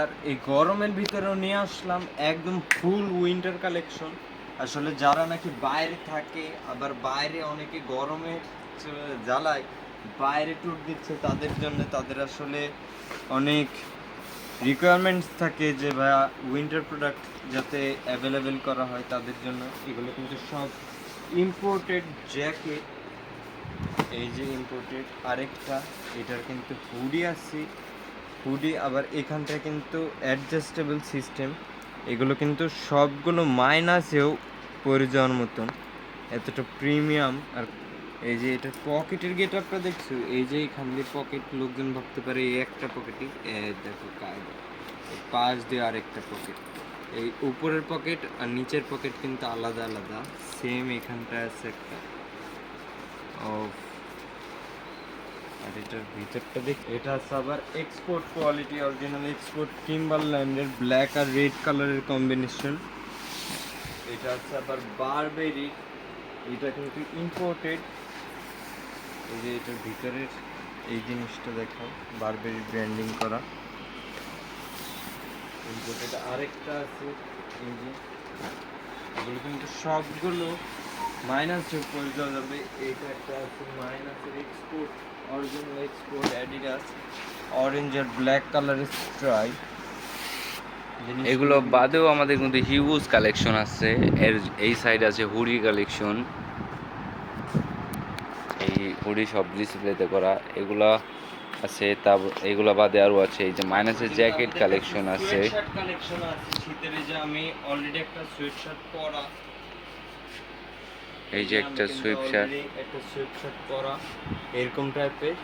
আর এই গরমের ভিতরেও নিয়ে আসলাম একদম ফুল উইন্টার কালেকশন। আসলে যারা নাকি বাইরে থাকে, আবার বাইরে অনেকে গরমে জ্বালায় বাইরে ট্যুর দিচ্ছে, তাদের জন্য তাদের আসলে অনেক রিকোয়ারমেন্টস থাকে যে ভাইয়া উইন্টার প্রোডাক্ট যাতে অ্যাভেলেবেল করা হয় তাদের জন্য। এগুলো কিন্তু সব ইম্পোর্টেড জ্যাকেট। এই যে ইম্পোর্টেড আরেকটা, এটার কিন্তু হুডি আছে, হুডি আবার এখানটা কিন্তু অ্যাডজাস্টেবল সিস্টেম। এগুলো কিন্তু সবগুলো মাইনাসেও পরে যাওয়ার মতন, এতটা প্রিমিয়াম। আর এই যে এটার পকেটের গেট আপটা দেখছো, এই যে এখান দিয়ে পকেট, লোকজন ভাবতে পারে এই একটা পকেটই, দেখো কায়দা পাশ দিয়ে আরেকটা পকেট। এই উপরের পকেট আর নিচের পকেট কিন্তু আলাদা আলাদা, সেম এখানটা আছে একটা। ও, আর এটার ভিতরটা দেখ, এটা আছে আবার এক্সপোর্ট কোয়ালিটি, অরিজিনাল এক্সপোর্ট টিম্বারল্যান্ডের ব্ল্যাক আর রেড কালারের কম্বিনেশন। এটা আছে আবার বারবেরি, এটা কিন্তু ইম্পোর্টেড। এই যে এটার ভিতরের এই জিনিসটা দেখো, বারবেরি ব্র্যান্ডিং করা। ইম্পোর্টেড আরেকটা আছে, এই যে এগুলো কিন্তু সবগুলো মাইনাসের উপরে যাওয়া যাবে। এইটা একটা আছে মাইনাসের export, original export Adidas, orange আর ব্ল্যাক কালারের স্ট্রাইপ। এগুলো বাদেও আমাদের কিন্তু হিউজ কালেকশন আছে। এই সাইড আছে হুডি কালেকশন, এই হুডি সব ডিসপ্লেতে করা এগুলা আছে। তারপর এগুলা বাদে আরও আছে, এই যে মাইনাসের জ্যাকেট কালেকশন আছে। কালেকশন আছে শীতের, যে আমি অলরেডি একটা সোয়েট শার্ট পরা, এই যে একটা সুইপ শার্ট, একটা সোয়েট শার্ট পরা, এরকম টাইপের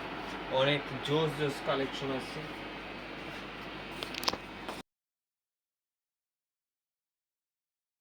অনেক জোস জোস কালেকশন আছে।